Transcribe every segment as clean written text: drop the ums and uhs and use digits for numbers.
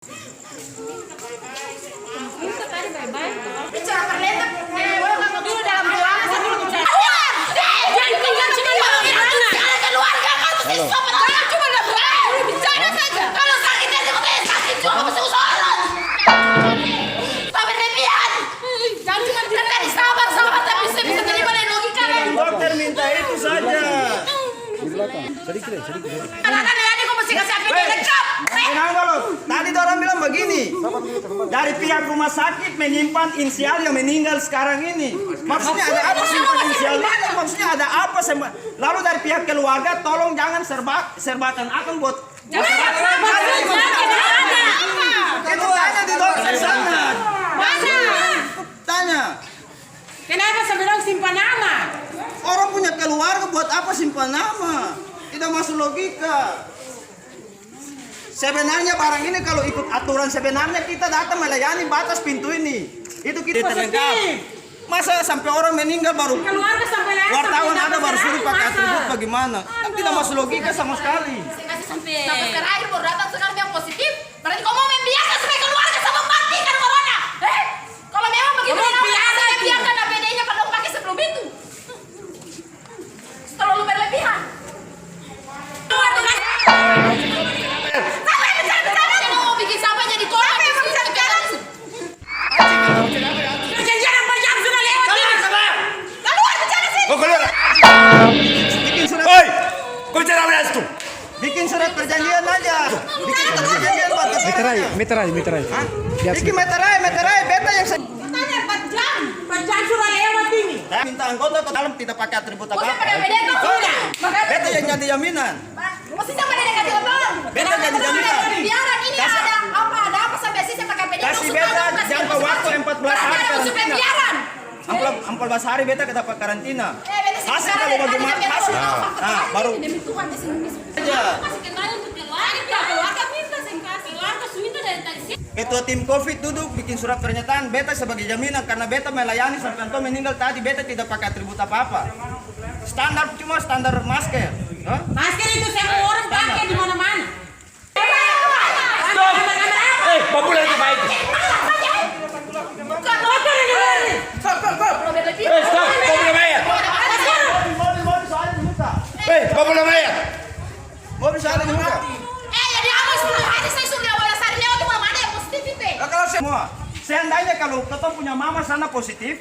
Minta tadi bye-bye. Bicara perleta, kamu dulu dalam ruangan sambil bicara. Jangan tinggal cuma Keluarga kamu sih sopan. Kamu cuma nggak berani bicara saja. Kalau sakit aja katanya sakit cuma masih usaha. Sabar lebihan. Jangan cuma bilang tadi sabar tapi saya bisa terima dari logika kan. Dokter minta itu saja. Sedikit. Anak-anak ini kok mesti kasih APD lengkap. Kenapa lo? Tadi orang bilang begini. Dari pihak rumah sakit menyimpan inisial yang meninggal sekarang ini. Maksudnya ada apa simpan inisial ini? Maksudnya ada apa? Lalu dari pihak keluarga tolong jangan serbakan akun buat. Itu tanya di dokter sana. Mana? Tanya. Kenapa saya bilang simpan nama? Orang punya keluarga buat apa simpan nama? Tidak masuk logika. Sebenarnya barang ini kalau ikut aturan sebenarnya kita datang melayani batas pintu ini. Itu kita terlengkap. Masa sampai orang meninggal baru Keluarga sampai lain. wartawan ada baru suruh pakai atribut bagaimana? Kan tidak masuk logika sama sekali. Saya kasih sampai terakhir baru datang sekarang yang positif. Berarti kamu membiarkan sampai keluarga sama mati kan corona. Kalau memang begitu saya biarkan APD-nya kalau pakai sebelum itu. Terlalu berlebihan. Mau bikin sampah jadi korban. Perjanjian yang berjam sudah lewat. Keluar bicara sini. Oh, keluar. Bikin surat. Oi, kau bicara apa itu? Bikin surat perjanjian aja. Bikin surat perjanjian buat Meter aja. Bikin meterai, beta yang saya. Tanya 4 jam. Perjanjian sudah lewat ini. Saya minta anggota ke dalam tidak pakai atribut Kau apa. pakai APD kan sudah. Beta yang jadi jaminan. Mesti sama dia kasih abang. Beta jadi jaminan. Biaran ini ada apa sampai sih saya pakai APD. Kasih beta jangka waktu 14 hari Supaya karantina. biaran. 14 hari beta kita pakai karantina. Beta sih Hasil kalau bagaimana hasil. Nah, baru demi Tuhan di sini. aja. Kasih kenal untuk keluarga minta saya kasih. Keluarga sudah dari tadi. Ketua tim COVID duduk bikin surat pernyataan beta sebagai jaminan karena beta melayani sampai Anto meninggal tadi beta tidak pakai atribut apa-apa. Standar cuma standar masker. Hah? Masker itu semua orang pakai di mana-mana. Stop. Populer itu baik. Stop. Populer bayar. Mobil soalnya di muka. Populer bayar. Mobil soalnya di muka. Jadi awal 10 hari saya sudah awal sehari lewat di mana yang positif itu. Nah, kalau semua, seandainya kalau ketemu punya mama sana positif,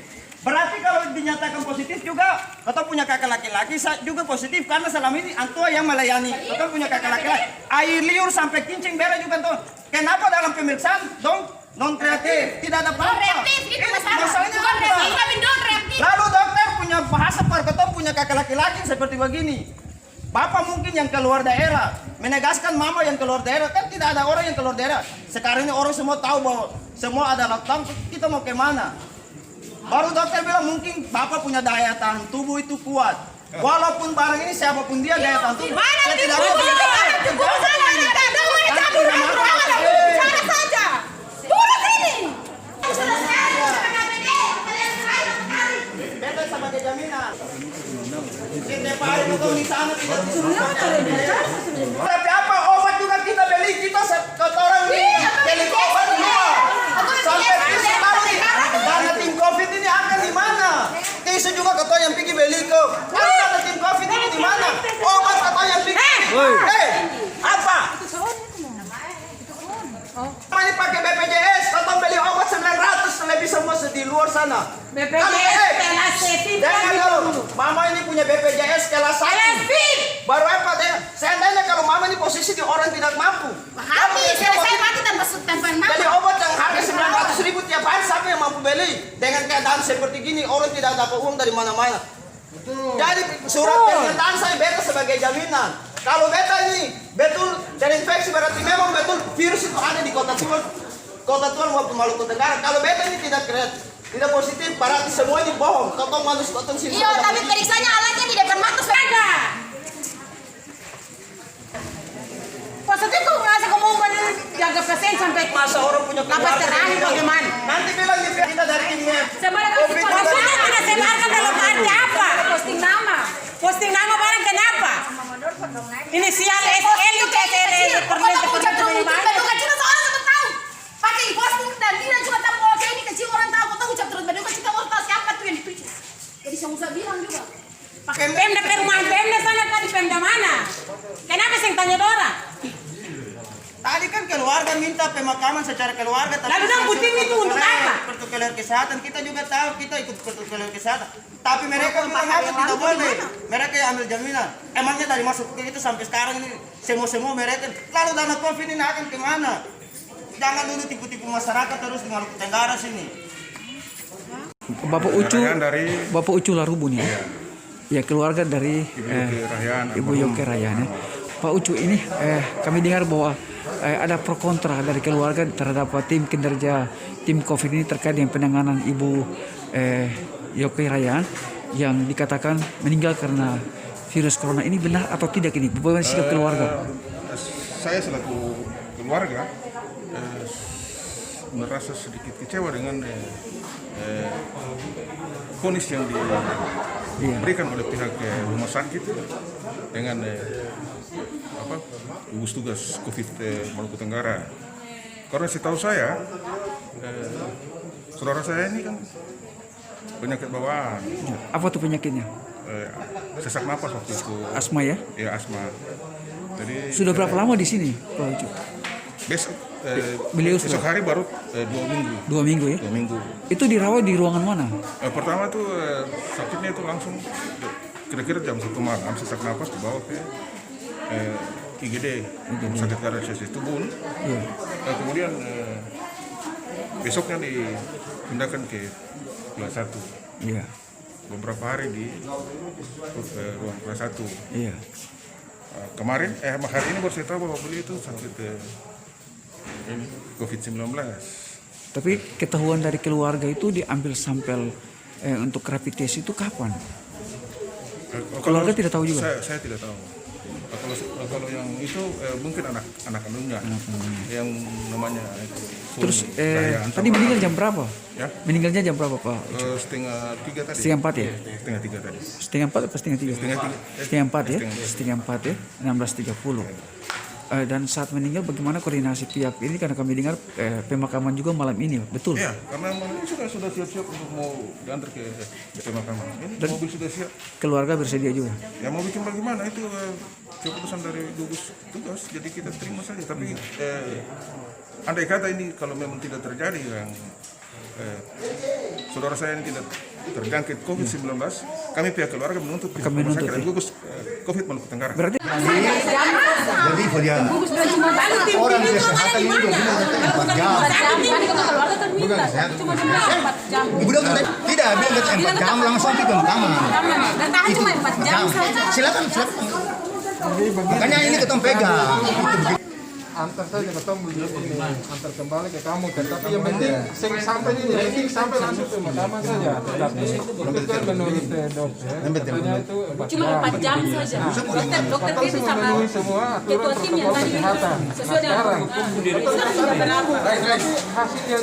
berarti kalau dinyatakan positif juga, ketemu punya kakak laki-laki juga positif karena selama ini antua yang melayani. Ketemu punya kakak laki-laki, air liur sampai kincing bera juga tuh. Kenapa dalam pemeriksaan dong non kreatif tidak ada apa-apa? Reaktif itu Masalahnya bukan apa? reaktif, tapi non reaktif. Lalu dokter punya bahasa per ketemu punya kakak laki-laki seperti begini. Bapak mungkin yang keluar daerah menegaskan mama yang keluar daerah kan tidak ada orang yang keluar daerah. Sekarang ini orang semua tahu bahwa semua ada lockdown. Kita mau kemana? Baru dokter bilang mungkin bapak punya daya tahan tubuh itu kuat. Walaupun barang ini siapapun dia daya tahan tubuh. Saya tidak mau Bicara saja. Turun sini. beta sebagai jaminan. Setiap hari betul di sana tidak disuruh. Tapi apa obat juga kita beli kita orang ini beli obat semua. Sampai tisu baru nih. Dana tim COVID ini akan di mana? Tisu juga kata yang pergi beli ke. Dana tim COVID ini di mana? Obat kata yang pergi. Apa? Ini pakai BPJS, kata beli obat 900 lebih semua di luar sana. BPJS kelas VIP. Jangan dulu. Mama ini punya BPJS kelas 1. Baru apa? Seandainya kalau mama ini posisi di orang tidak mampu. Habis saya mati tanpa Beli nama. obat yang harga 900.000 tiap hari siapa yang mampu beli? Dengan keadaan seperti gini orang tidak dapat uang dari mana-mana. Jadi surat pernyataan saya beta sebagai jaminan. Kalau beta ini betul terinfeksi berarti memang betul virus itu ada di kota Tuan maupun Maluku Tenggara. Kalau beta ini tidak positif berarti semua ini bohong. Totong manusia totong sini. Iya, tapi periksanya alatnya di depan mata Ada. Positif kok ngerasa kamu menjaga pasien sampai Masa orang punya napas terakhir bagaimana? Nanti bilang di kita dari timnya. Maksudnya tidak sebarkan dalam arti apa? Posting nama barang kenapa? Inisial SL itu SL. Kau tak punya terus, kita bukan cina seorang sama tahu. minta pemakaman secara keluarga. Tapi Lalu dong, puting itu untuk apa? Protokol kesehatan kita juga tahu, kita ikut protokol kesehatan. Tapi mereka bilang apa tidak boleh. Mereka yang ambil jaminan. Emangnya dari masuk ke itu sampai sekarang ini semua mereka. Lalu dana COVID ini akan kemana? Jangan dulu tipu-tipu masyarakat terus di Maluku Tenggara sini. Bapak Ucu Larubun ya. Ya, keluarga dari Ibu Yoke Rayaan ya. Pak Ucu ini kami dengar bahwa ada pro kontra dari keluarga terhadap tim kinerja tim COVID ini terkait dengan penanganan Ibu Yoke Rayaan yang dikatakan meninggal karena virus corona. Ini benar atau tidak ini? Bagaimana sikap keluarga? Saya selaku keluarga merasa sedikit kecewa dengan vonis yang diberikan oleh pihak rumah sakit dengan gugus tugas COVID Maluku Tenggara. Karena setahu saya, saudara saya ini kan penyakit bawaan. Apa tuh penyakitnya? Sesak napas waktu itu. Asma ya? Ya, asma. Jadi Sudah berapa lama di sini, Pak Ucu? Besok hari baru 2 minggu. 2 minggu ya? 2 minggu. Itu dirawat di ruangan mana? Pertama tuh sakitnya itu langsung kira-kira jam 1 malam sesak napas dibawa ke IGD, Rumah Sakit Karya Tubun. Iya. Kemudian besoknya dipindahkan ke kelas 1. Iya. Beberapa hari di ruang kelas 1. Iya. Kemarin hari ini baru saya tahu bahwa beliau itu sakit COVID-19. Tapi ketahuan dari keluarga itu diambil sampel untuk rapid test itu kapan? Keluarga tidak tahu juga? Saya tidak tahu. Kalau yang itu mungkin anak kandungnya yang namanya itu. Terus tadi meninggal jam berapa? Ya? Meninggalnya jam berapa, Pak? Setengah 3 tadi. Setengah 4 ya? Setengah 3 tadi. Setengah 4 atau setengah 3? Setengah 4 ya? Setengah 4 ya? 16.30. Dan saat meninggal bagaimana koordinasi pihak ini, karena kami dengar pemakaman juga malam ini, betul? Iya, karena ini sudah siap-siap untuk mau diantar ke pemakaman. Ini mobil sudah siap. Keluarga bersedia juga? Ya mau bikin bagaimana itu keputusan dari gugus tugas, jadi kita terima saja. Tapi andai kata ini kalau memang tidak terjadi yang saudara saya ini tidak terjangkit COVID-19, kami pihak keluarga menuntut pihak rumah sakit dan gugus COVID Maluku Tenggara. Berarti Jadi Fadiana, orang kesehatan ini 24 jam. Bukan kesehatan. Ibu dokter tidak bilang kata 4 jam langsung di pemakaman. Tahan cuma 4 jam saja. Silakan. Makanya ini kita pegang. Antar saja ketemu ini, antar kembali ke kamu. Tapi yang penting sampai ini, yang penting sampai langsung ke pemakaman saja. Tetapi itu kan menurut dokter, katanya itu 4 Cuma 4 jam saja. Dokter itu sama ketua tim yang tadi kesehatan. sesuai dengan Sekarang hasilnya